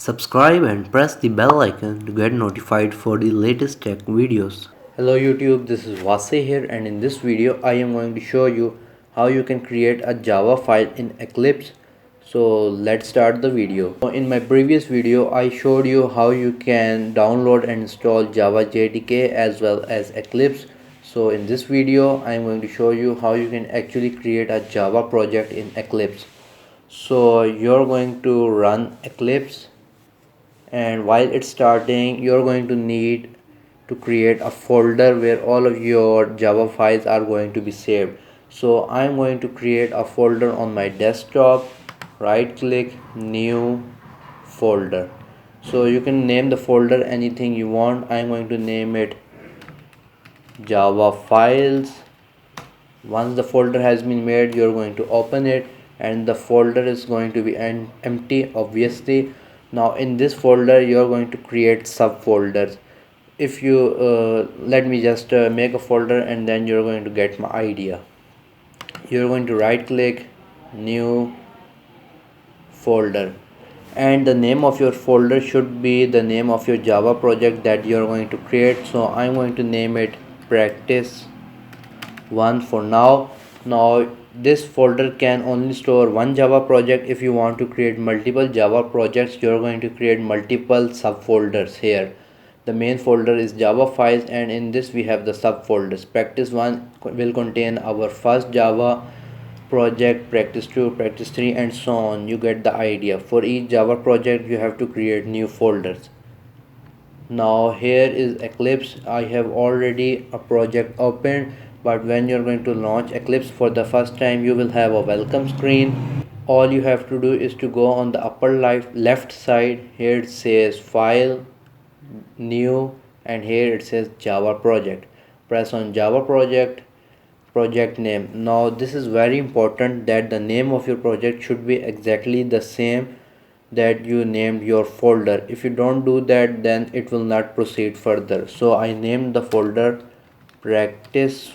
Subscribe and press the bell icon to get notified for the latest tech videos. Hello YouTube, this is Wasay here, and in this video I am going to show you how you can create a Java file in Eclipse. So let's start the video. In my previous video I showed you how you can download and install Java JDK as well as Eclipse. So in this video I am going to show you how you can actually create a Java project in Eclipse. So you're going to run Eclipse, and while it's starting you're going to need to create a folder where all of your Java files are going to be saved. So I'm going to create a folder on my desktop. Right click, new folder. So you can name the folder anything you want. I'm going to name it Java files. Once the folder has been made, you're going to open it and the folder is going to be empty, obviously. Now in this folder you're going to create subfolders. If you let me just make a folder and then you're going to get my idea. You're going to right click, new folder, and the name of your folder should be the name of your Java project that you're going to create. So I'm going to name it practice one for now. Now this folder can only store one Java project. If you want to create multiple Java projects, you're going to create multiple subfolders here. The main folder is Java files, and in this we have the subfolders. Practice 1 will contain our first Java project, practice 2, practice 3, and so on. You get the idea. For each Java project you have to create new folders. Now here is Eclipse. I have already a project open, but when you're going to launch Eclipse for the first time you will have a welcome screen. All you have to do is to go on the upper left side. Here it says file, new, and here it says Java project. Press on Java project name. Now this is very important that the name of your project should be exactly the same that you named your folder. If you don't do that, then it will not proceed further. So I named the folder practice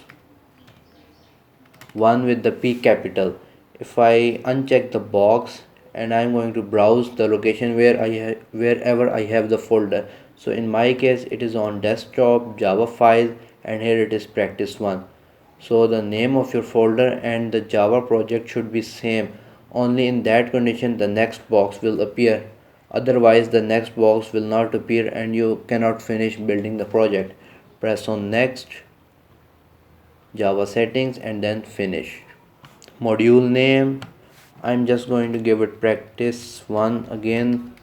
1 with the P capital. If I uncheck the box and I'm going to browse the location wherever I have the folder. So in my case it is on desktop, Java files, and here it is practice 1. So the name of your folder and the Java project should be same. Only in that condition the next box will appear. Otherwise the next box will not appear and you cannot finish building the project. Press on next, Java settings, and then finish. Module name, I'm just going to give it practice 1 again,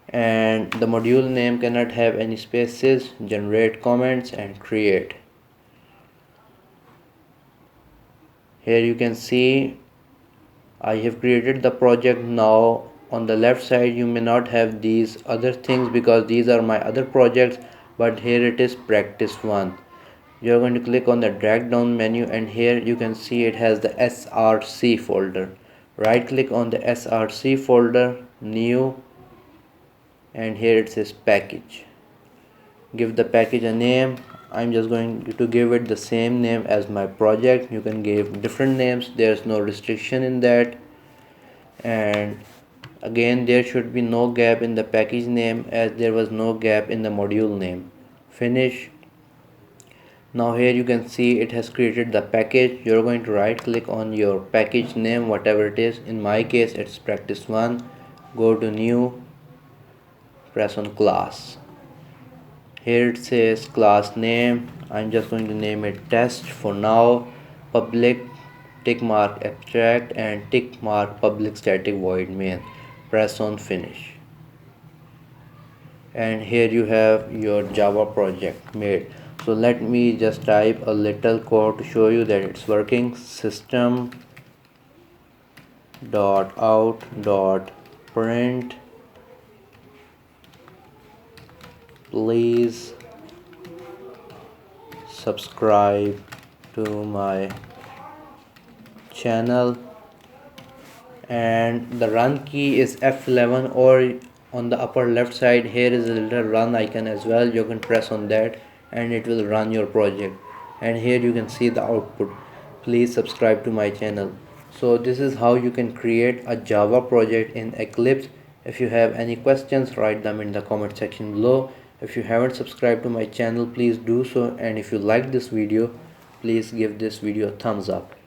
and the module name cannot have any spaces. Generate comments and create. Here you can see I have created the project. Now on the left side you may not have these other things because these are my other projects, but here it is practice 1. You are going to click on the drag down menu and here you can see it has the src folder. Right click on the src folder, new, and here it says package. Give the package a name. I'm just going to give it the same name as my project. You can give different names, there's no restriction in that. And again there should be no gap in the package name as there was no gap in the module name. Finish. Now here you can see it has created the package. You're going to right click on your package name, whatever it is. In my case it's practice 1. Go to new, press on class. Here it says class name. I'm just going to name it test for now. Public tick mark abstract and tick mark public static void main. Press on finish, and here you have your Java project made. So let me just type a little code to show you that it's working. System dot out dot print please subscribe to my channel, and the run key is F11, or on the upper left side here is a little run icon as well. You can press on that and it will run your project, and here you can see the output, please subscribe to my channel. So this is how you can create a Java project in Eclipse. If you have any questions, write them in the comment section below. If you haven't subscribed to my channel, please do so, and if you like this video, please give this video a thumbs up.